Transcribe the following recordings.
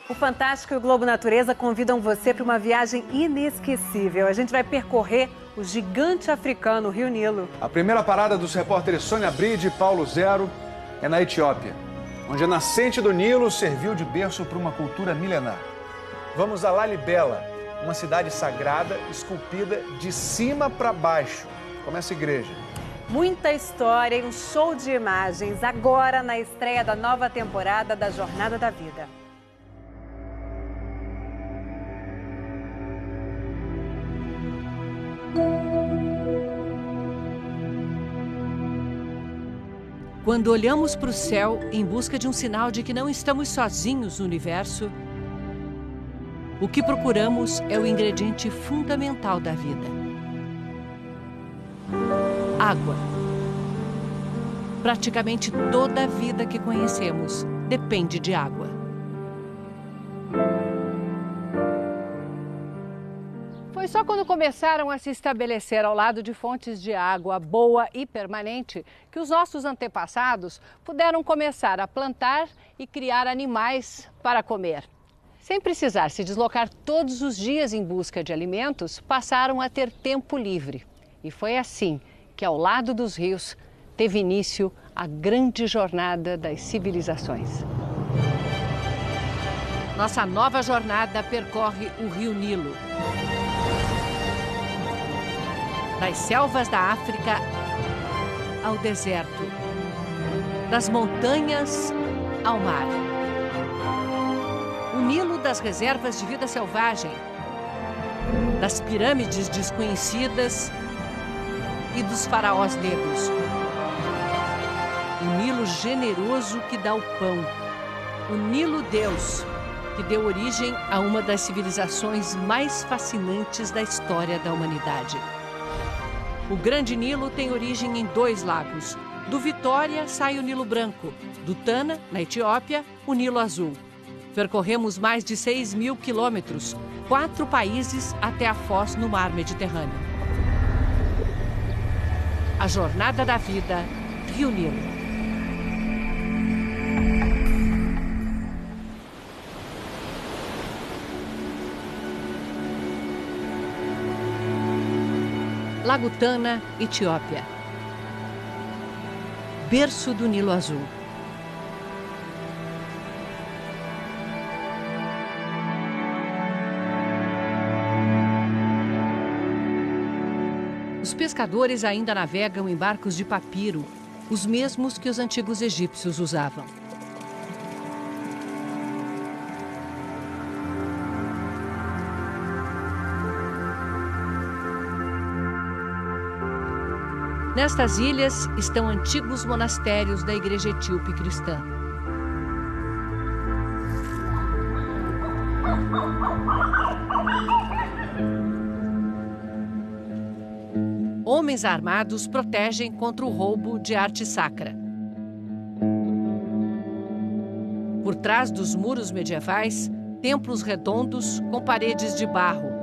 O Fantástico e o Globo Natureza convidam você para uma viagem inesquecível. A gente vai percorrer o gigante africano, o Rio Nilo. A primeira parada dos repórteres Sônia Bride e Paulo Zero é na Etiópia, onde a nascente do Nilo serviu de berço para uma cultura milenar. Vamos a Lalibela, uma cidade sagrada esculpida de cima para baixo, como essa igreja. Muita história e um show de imagens agora na estreia da nova temporada da Jornada da Vida. Quando olhamos para o céu em busca de um sinal de que não estamos sozinhos no universo, o que procuramos é o ingrediente fundamental da vida: água. Praticamente toda a vida que conhecemos depende de água. Foi só quando começaram a se estabelecer ao lado de fontes de água boa e permanente que os nossos antepassados puderam começar a plantar e criar animais para comer. Sem precisar se deslocar todos os dias em busca de alimentos, passaram a ter tempo livre. E foi assim que, ao lado dos rios, teve início a grande jornada das civilizações. Nossa nova jornada percorre o Rio Nilo. Das selvas da África ao deserto, das montanhas ao mar. O Nilo das reservas de vida selvagem, das pirâmides desconhecidas e dos faraós negros. O Nilo generoso que dá o pão. O Nilo Deus, que deu origem a uma das civilizações mais fascinantes da história da humanidade. O Grande Nilo tem origem em 2 lagos. Do Vitória sai o Nilo Branco. Do Tana, na Etiópia, o Nilo Azul. Percorremos mais de 6.000 quilômetros, 4 países até a Foz no Mar Mediterrâneo. A Jornada da Vida, Rio Nilo. Lago Tana, Etiópia. Berço do Nilo Azul. Os pescadores ainda navegam em barcos de papiro, os mesmos que os antigos egípcios usavam. Nestas ilhas estão antigos monastérios da Igreja Etíope Cristã. Homens armados protegem contra o roubo de arte sacra. Por trás dos muros medievais, templos redondos com paredes de barro.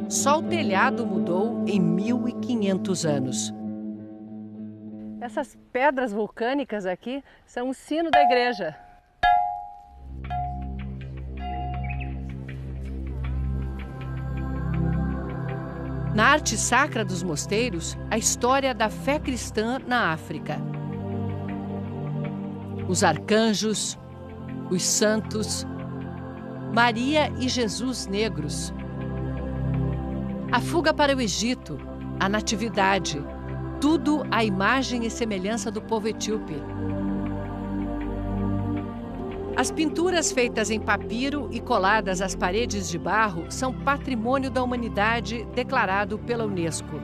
Só o telhado mudou em 1.500 anos. Essas pedras vulcânicas aqui são o sino da igreja. Na arte sacra dos mosteiros, a história da fé cristã na África. Os arcanjos, os santos, Maria e Jesus negros. A fuga para o Egito, a natividade, tudo à imagem e semelhança do povo etíope. As pinturas feitas em papiro e coladas às paredes de barro são patrimônio da humanidade declarado pela Unesco.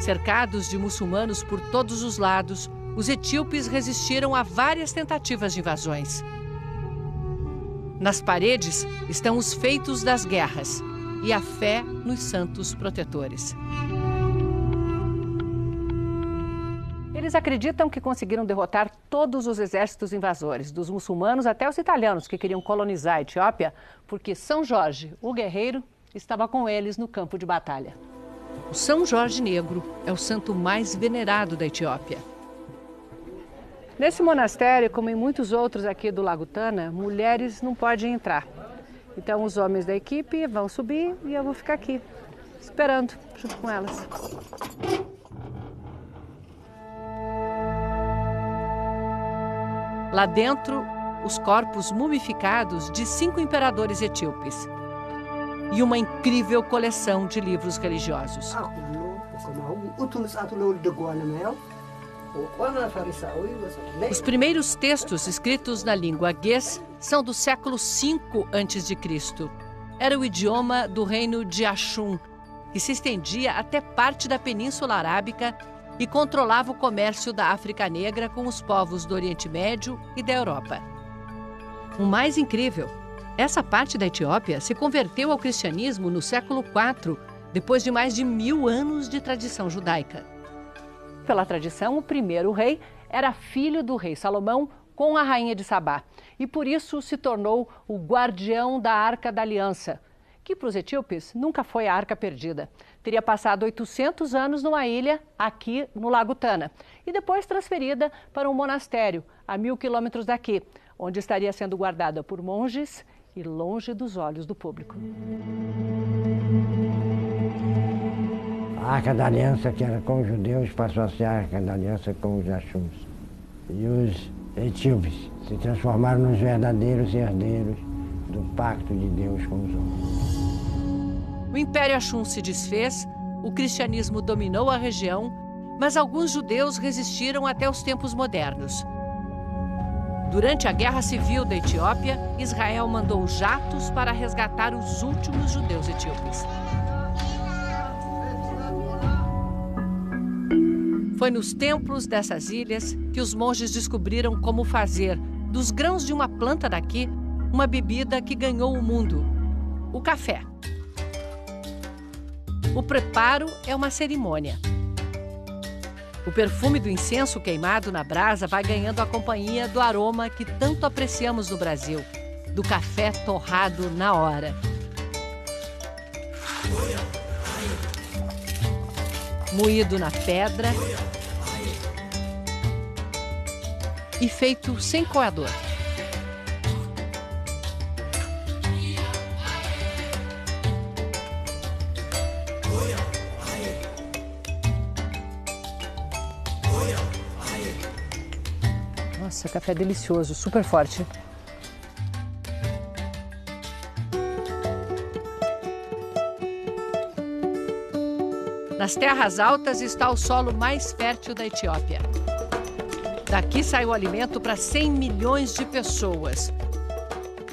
Cercados de muçulmanos por todos os lados, os etíopes resistiram a várias tentativas de invasões. Nas paredes estão os feitos das guerras e a fé nos santos protetores. Eles acreditam que conseguiram derrotar todos os exércitos invasores, dos muçulmanos até os italianos que queriam colonizar a Etiópia, porque São Jorge, o guerreiro, estava com eles no campo de batalha. O São Jorge Negro é o santo mais venerado da Etiópia. Nesse monastério, como em muitos outros aqui do Lago Tana, mulheres não podem entrar. Então os homens da equipe vão subir e eu vou ficar aqui, esperando, junto com elas. Lá dentro, os corpos mumificados de 5 imperadores etíopes e uma incrível coleção de livros religiosos. Os primeiros textos escritos na língua Ge'ez são do século V a.C. Era o idioma do reino de Ashum, que se estendia até parte da Península Arábica e controlava o comércio da África Negra com os povos do Oriente Médio e da Europa. O mais incrível, essa parte da Etiópia se converteu ao cristianismo no século IV, depois de mais de 1000 anos de tradição judaica. Pela tradição, o primeiro rei era filho do rei Salomão com a rainha de Sabá e por isso se tornou o guardião da Arca da Aliança, que para os etíopes nunca foi a Arca Perdida. Teria passado 800 anos numa ilha aqui no Lago Tana e depois transferida para um monastério a 1000 quilômetros daqui, onde estaria sendo guardada por monges e longe dos olhos do público. A Arca da Aliança, que era com os judeus, passou a ser a Arca da Aliança com os Ashums. E os etíopes se transformaram nos verdadeiros herdeiros do pacto de Deus com os homens. O Império Ashum se desfez, o cristianismo dominou a região, mas alguns judeus resistiram até os tempos modernos. Durante a Guerra Civil da Etiópia, Israel mandou jatos para resgatar os últimos judeus etíopes. Foi nos templos dessas ilhas que os monges descobriram como fazer, dos grãos de uma planta daqui, uma bebida que ganhou o mundo: o café. O preparo é uma cerimônia. O perfume do incenso queimado na brasa vai ganhando a companhia do aroma que tanto apreciamos no Brasil, do café torrado na hora. Moído na pedra e feito sem coador. Nossa, café delicioso, super forte. Nas terras altas está o solo mais fértil da Etiópia. Daqui sai o alimento para 100 milhões de pessoas.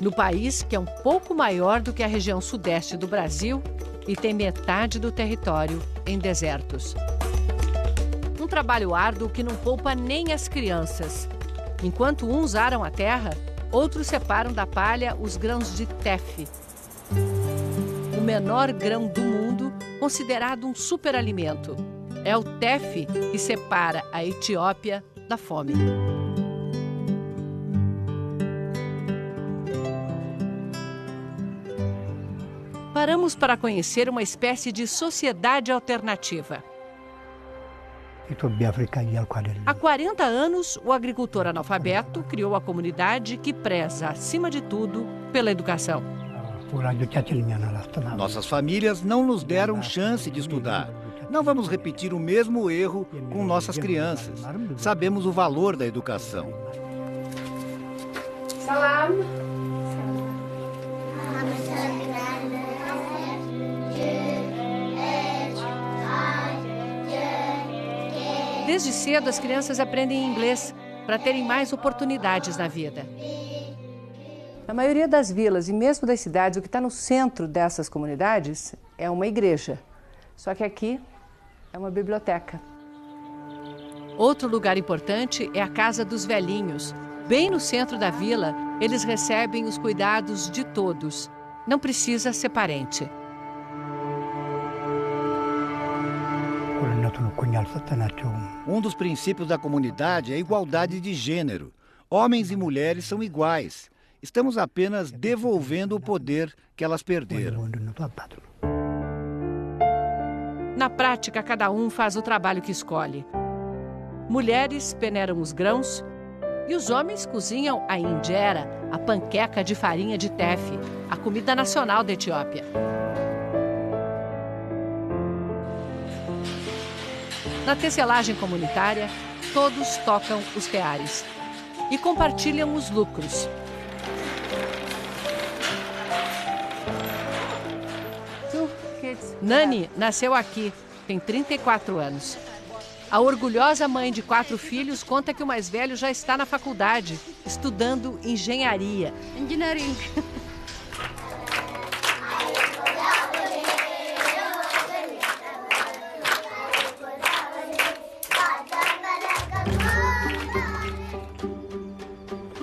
No país, que é um pouco maior do que a região sudeste do Brasil e tem metade do território em desertos. Um trabalho árduo que não poupa nem as crianças. Enquanto uns aram a terra, outros separam da palha os grãos de teff. O menor grão do mundo, considerado um superalimento. É o teff que separa a Etiópia da fome. Paramos para conhecer uma espécie de sociedade alternativa. Há 40 anos, o agricultor analfabeto criou a comunidade que preza, acima de tudo, pela educação. Nossas famílias não nos deram chance de estudar. Não vamos repetir o mesmo erro com nossas crianças. Sabemos o valor da educação. Salam. Desde cedo, as crianças aprendem inglês para terem mais oportunidades na vida. Na maioria das vilas e mesmo das cidades, o que está no centro dessas comunidades é uma igreja. Só que aqui é uma biblioteca. Outro lugar importante é a Casa dos Velhinhos. Bem no centro da vila, eles recebem os cuidados de todos. Não precisa ser parente. Um dos princípios da comunidade é a igualdade de gênero. Homens e mulheres são iguais. Estamos apenas devolvendo o poder que elas perderam. Na prática, cada um faz o trabalho que escolhe. Mulheres peneiram os grãos, E os homens cozinham a injera, a panqueca de farinha de tefe, a comida nacional da Etiópia. Na tecelagem comunitária, todos tocam os teares e compartilham os lucros. Nani nasceu aqui, tem 34 anos. A orgulhosa mãe de 4 filhos conta que o mais velho já está na faculdade, estudando engenharia. Engineering.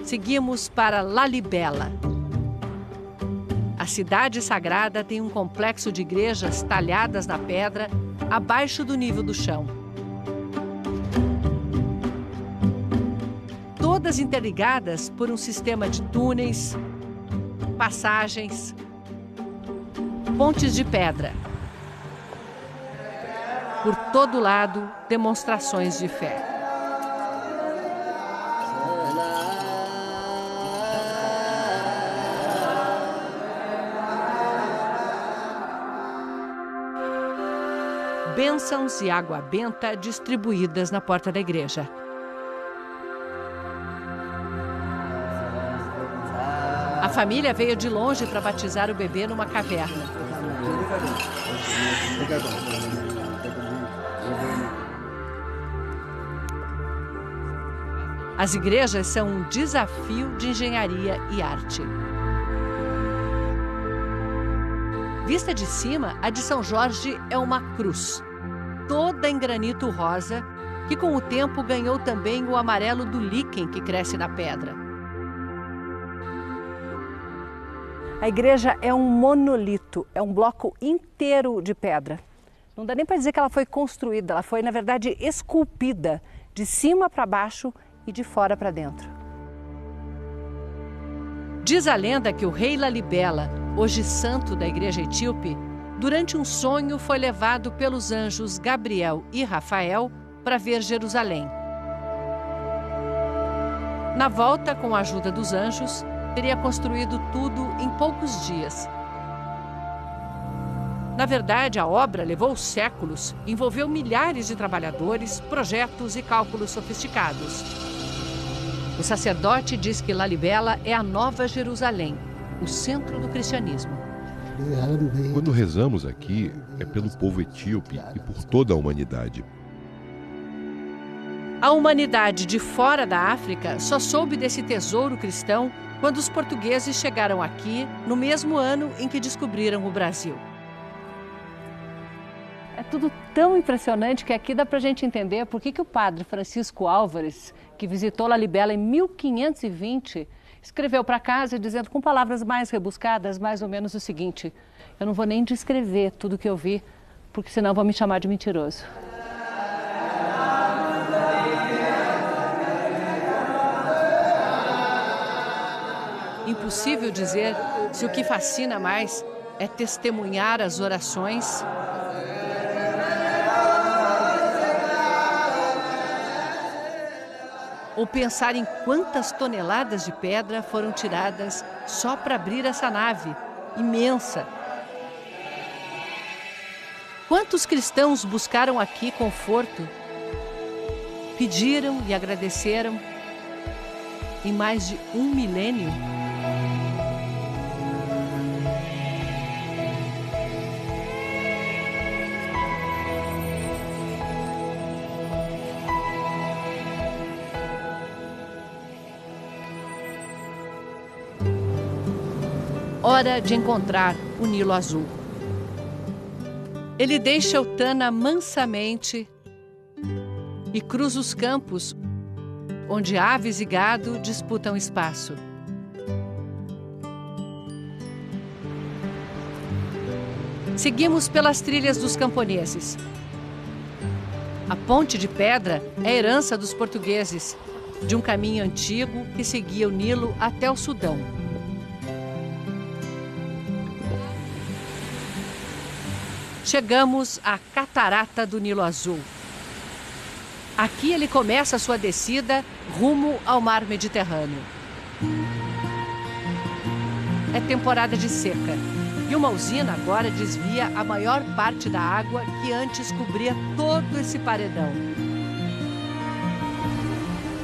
Seguimos para Lalibela. A cidade sagrada tem um complexo de igrejas talhadas na pedra, abaixo do nível do chão. Todas interligadas por um sistema de túneis, passagens, pontes de pedra. Por todo lado, demonstrações de fé. Bênçãos e água benta distribuídas na porta da igreja. A família veio de longe para batizar o bebê numa caverna. As igrejas são um desafio de engenharia e arte. Vista de cima, a de São Jorge é uma cruz, toda em granito rosa, que com o tempo ganhou também o amarelo do líquen que cresce na pedra. A igreja é um monolito, é um bloco inteiro de pedra. Não dá nem para dizer que ela foi construída, ela foi, na verdade, esculpida, de cima para baixo e de fora para dentro. Diz a lenda que o rei Lalibela, hoje santo da igreja etíope, durante um sonho foi levado pelos anjos Gabriel e Rafael para ver Jerusalém. Na volta, com a ajuda dos anjos, teria construído tudo em poucos dias. Na verdade, a obra levou séculos, envolveu milhares de trabalhadores, projetos e cálculos sofisticados. O sacerdote diz que Lalibela é a Nova Jerusalém, o centro do cristianismo. Quando rezamos aqui, é pelo povo etíope e por toda a humanidade. A humanidade de fora da África só soube desse tesouro cristão quando os portugueses chegaram aqui no mesmo ano em que descobriram o Brasil. É tudo tão impressionante que aqui dá para a gente entender por que o padre Francisco Álvares, que visitou Lalibela em 1520, escreveu para casa dizendo com palavras mais rebuscadas, mais ou menos o seguinte: eu não vou nem descrever tudo que eu vi, porque senão vão me chamar de mentiroso. Impossível dizer se o que fascina mais é testemunhar as orações ou pensar em quantas toneladas de pedra foram tiradas só para abrir essa nave imensa. Quantos cristãos buscaram aqui conforto, pediram e agradeceram em mais de 1 milênio? Hora de encontrar o Nilo Azul. Ele deixa o Tana mansamente e cruza os campos onde aves e gado disputam espaço. Seguimos pelas trilhas dos camponeses. A ponte de pedra é herança dos portugueses, de um caminho antigo que seguia o Nilo até o Sudão. Chegamos à Catarata do Nilo Azul. Aqui ele começa a sua descida rumo ao mar Mediterrâneo. É temporada de seca e uma usina agora desvia a maior parte da água que antes cobria todo esse paredão.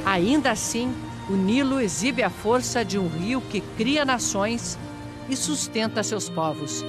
Ainda assim, o Nilo exibe a força de um rio que cria nações e sustenta seus povos.